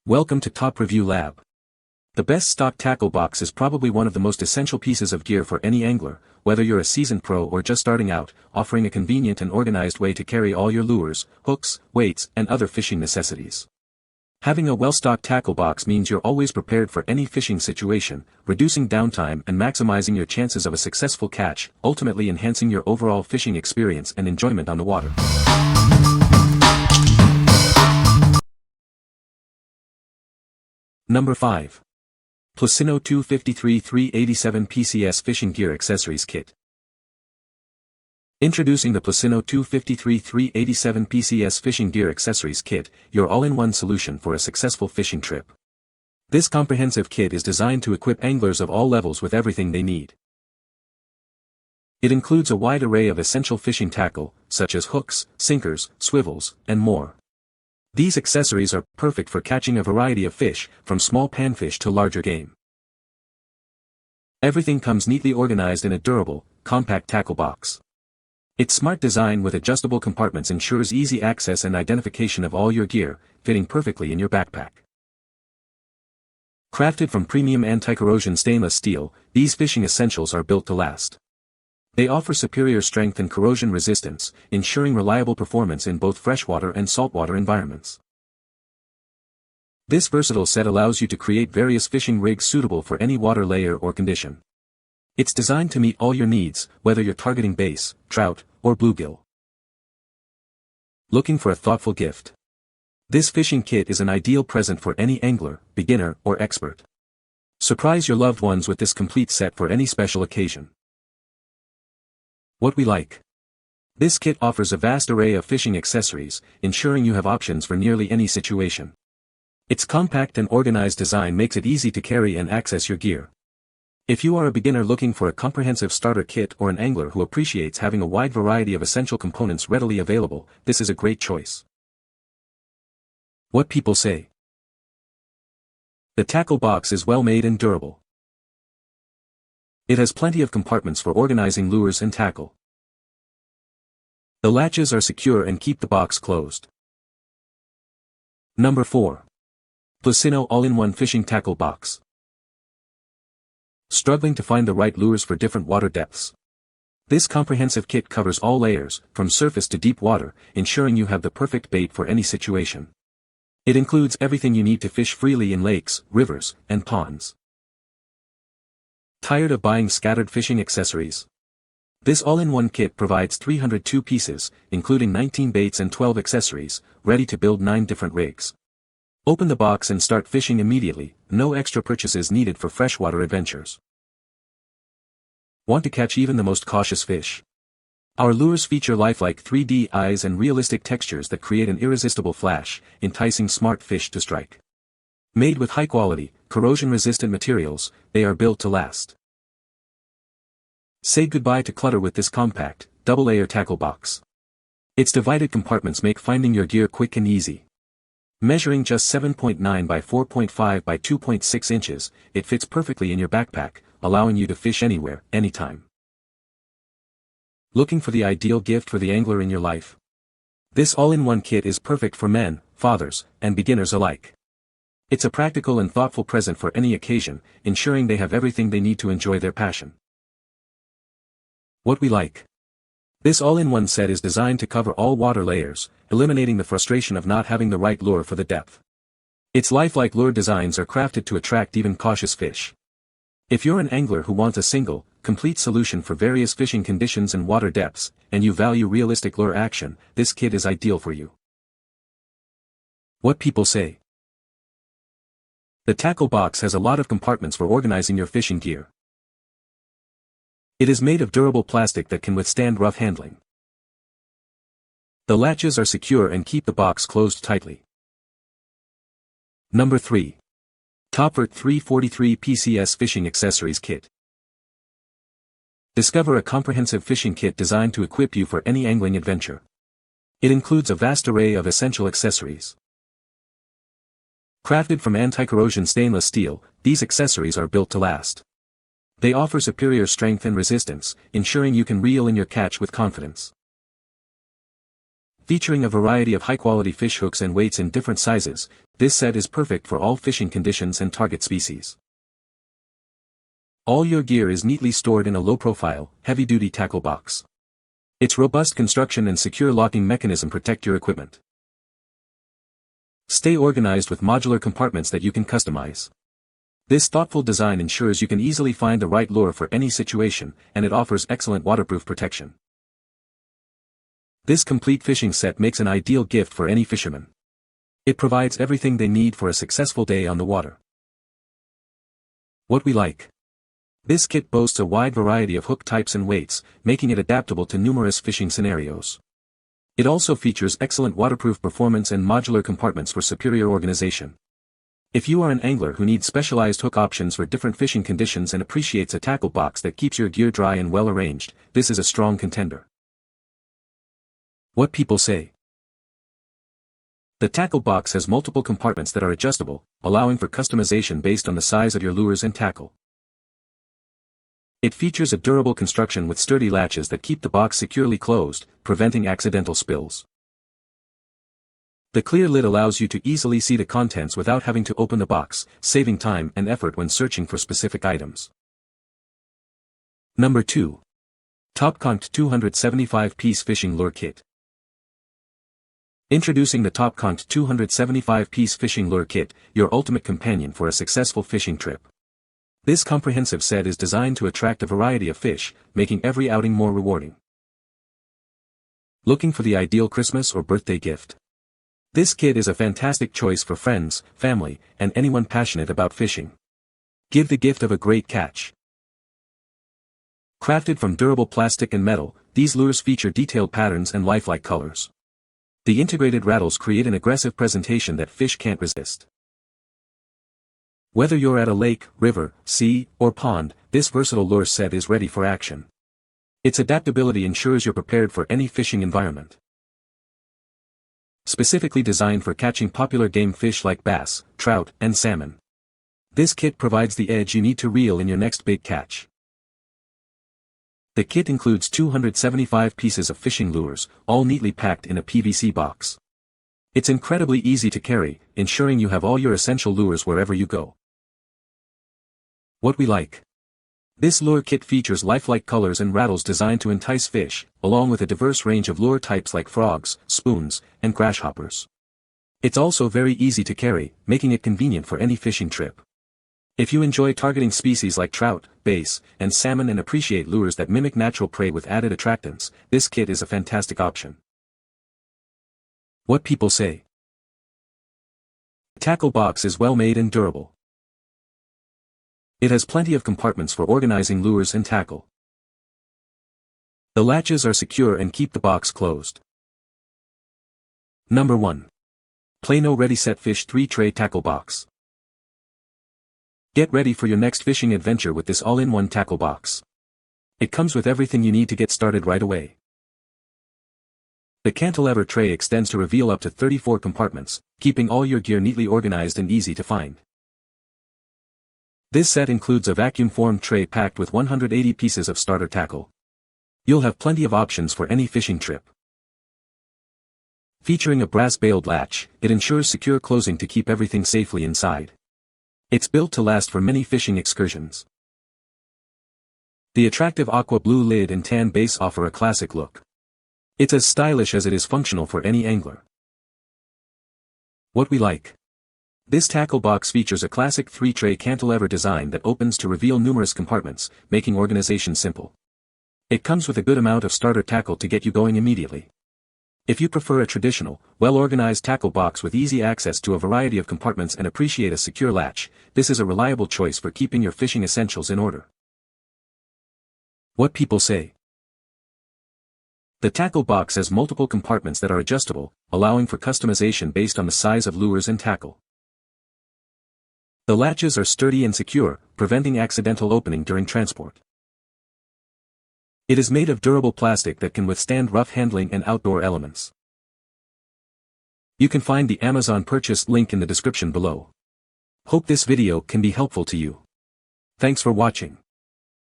Welcome to Top Review Lab. The best stock tackle box is probably one of the most essential pieces of gear for any angler, whether you're a seasoned pro or just starting out, offering a convenient and organized way to carry all your lures, hooks, weights, and other fishing necessities. Having a well-stocked tackle box means you're always prepared for any fishing situation, reducing downtime and maximizing your chances of a successful catch, ultimately enhancing your overall fishing experience and enjoyment on the water. Number 5. PLUSINNO 253-387 PCS Fishing Gear Accessories Kit. Introducing the PLUSINNO 253-387 PCS Fishing Gear Accessories Kit, your all-in-one solution for a successful fishing trip. This comprehensive kit is designed to equip anglers of all levels with everything they need. It includes a wide array of essential fishing tackle, such as hooks, sinkers, swivels, and more. These accessories are perfect for catching a variety of fish, from small panfish to larger game. Everything comes neatly organized in a durable, compact tackle box. Its smart design with adjustable compartments ensures easy access and identification of all your gear, fitting perfectly in your backpack. Crafted from premium anti-corrosion stainless steel, these fishing essentials are built to last. They offer superior strength and corrosion resistance, ensuring reliable performance in both freshwater and saltwater environments. This versatile set allows you to create various fishing rigs suitable for any water layer or condition. It's designed to meet all your needs, whether you're targeting bass, trout, or bluegill. Looking for a thoughtful gift? This fishing kit is an ideal present for any angler, beginner, or expert. Surprise your loved ones with this complete set for any special occasion. What we like. This kit offers a vast array of fishing accessories, ensuring you have options for nearly any situation. Its compact and organized design makes it easy to carry and access your gear. If you are a beginner looking for a comprehensive starter kit or an angler who appreciates having a wide variety of essential components readily available, this is a great choice. What people say. The tackle box is well made and durable. It has plenty of compartments for organizing lures and tackle. The latches are secure and keep the box closed. Number 4. PLUSINNO All-in-One Fishing Tackle Box. Struggling to find the right lures for different water depths? This comprehensive kit covers all layers, from surface to deep water, ensuring you have the perfect bait for any situation. It includes everything you need to fish freely in lakes, rivers, and ponds. Tired of buying scattered fishing accessories? This all-in-one kit provides 302 pieces, including 19 baits and 12 accessories, ready to build 9 different rigs. Open the box and start fishing immediately, no extra purchases needed for freshwater adventures. Want to catch even the most cautious fish? Our lures feature lifelike 3D eyes and realistic textures that create an irresistible flash, enticing smart fish to strike. Made with high-quality, corrosion-resistant materials, they are built to last. Say goodbye to clutter with this compact, double-layer tackle box. Its divided compartments make finding your gear quick and easy. Measuring just 7.9 by 4.5 by 2.6 inches, it fits perfectly in your backpack, allowing you to fish anywhere, anytime. Looking for the ideal gift for the angler in your life? This all-in-one kit is perfect for men, fathers, and beginners alike. It's a practical and thoughtful present for any occasion, ensuring they have everything they need to enjoy their passion. What we like. This all-in-one set is designed to cover all water layers, eliminating the frustration of not having the right lure for the depth. Its lifelike lure designs are crafted to attract even cautious fish. If you're an angler who wants a single, complete solution for various fishing conditions and water depths, and you value realistic lure action, this kit is ideal for you. What people say. The tackle box has a lot of compartments for organizing your fishing gear. It is made of durable plastic that can withstand rough handling. The latches are secure and keep the box closed tightly. Number 3. TOPFORT 343 PCS Fishing Accessories Kit. Discover a comprehensive fishing kit designed to equip you for any angling adventure. It includes a vast array of essential accessories. Crafted from anti-corrosion stainless steel, these accessories are built to last. They offer superior strength and resistance, ensuring you can reel in your catch with confidence. Featuring a variety of high-quality fish hooks and weights in different sizes, this set is perfect for all fishing conditions and target species. All your gear is neatly stored in a low-profile, heavy-duty tackle box. Its robust construction and secure locking mechanism protect your equipment. Stay organized with modular compartments that you can customize. This thoughtful design ensures you can easily find the right lure for any situation, and it offers excellent waterproof protection. This complete fishing set makes an ideal gift for any fisherman. It provides everything they need for a successful day on the water. What we like. This kit boasts a wide variety of hook types and weights, making it adaptable to numerous fishing scenarios. It also features excellent waterproof performance and modular compartments for superior organization. If you are an angler who needs specialized hook options for different fishing conditions and appreciates a tackle box that keeps your gear dry and well arranged, this is a strong contender. What people say. The tackle box has multiple compartments that are adjustable, allowing for customization based on the size of your lures and tackle. It features a durable construction with sturdy latches that keep the box securely closed, preventing accidental spills. The clear lid allows you to easily see the contents without having to open the box, saving time and effort when searching for specific items. Number 2. Topconcpt 275-piece Fishing Lure Kit. Introducing the Topconcpt 275-piece Fishing Lure Kit, your ultimate companion for a successful fishing trip. This comprehensive set is designed to attract a variety of fish, making every outing more rewarding. Looking for the ideal Christmas or birthday gift? This kit is a fantastic choice for friends, family, and anyone passionate about fishing. Give the gift of a great catch. Crafted from durable plastic and metal, these lures feature detailed patterns and lifelike colors. The integrated rattles create an aggressive presentation that fish can't resist. Whether you're at a lake, river, sea, or pond, this versatile lure set is ready for action. Its adaptability ensures you're prepared for any fishing environment. Specifically designed for catching popular game fish like bass, trout, and salmon. This kit provides the edge you need to reel in your next big catch. The kit includes 275 pieces of fishing lures, all neatly packed in a PVC box. It's incredibly easy to carry, ensuring you have all your essential lures wherever you go. What we like. This lure kit features lifelike colors and rattles designed to entice fish, along with a diverse range of lure types like frogs, spoons, and grasshoppers. It's also very easy to carry, making it convenient for any fishing trip. If you enjoy targeting species like trout, bass, and salmon and appreciate lures that mimic natural prey with added attractants, this kit is a fantastic option. What people say. The tackle box is well made and durable. It has plenty of compartments for organizing lures and tackle. The latches are secure and keep the box closed. Number 1. Plano Ready Set Fish 3-Tray Tackle Box. Get ready for your next fishing adventure with this all-in-one tackle box. It comes with everything you need to get started right away. The cantilever tray extends to reveal up to 34 compartments, keeping all your gear neatly organized and easy to find. This set includes a vacuum-formed tray packed with 180 pieces of starter tackle. You'll have plenty of options for any fishing trip. Featuring a brass-bailed latch, it ensures secure closing to keep everything safely inside. It's built to last for many fishing excursions. The attractive aqua blue lid and tan base offer a classic look. It's as stylish as it is functional for any angler. What we like. This tackle box features a classic 3-tray cantilever design that opens to reveal numerous compartments, making organization simple. It comes with a good amount of starter tackle to get you going immediately. If you prefer a traditional, well-organized tackle box with easy access to a variety of compartments and appreciate a secure latch, this is a reliable choice for keeping your fishing essentials in order. What people say. The tackle box has multiple compartments that are adjustable, allowing for customization based on the size of lures and tackle. The latches are sturdy and secure, preventing accidental opening during transport. It is made of durable plastic that can withstand rough handling and outdoor elements. You can find the Amazon purchase link in the description below. Hope this video can be helpful to you. Thanks for watching.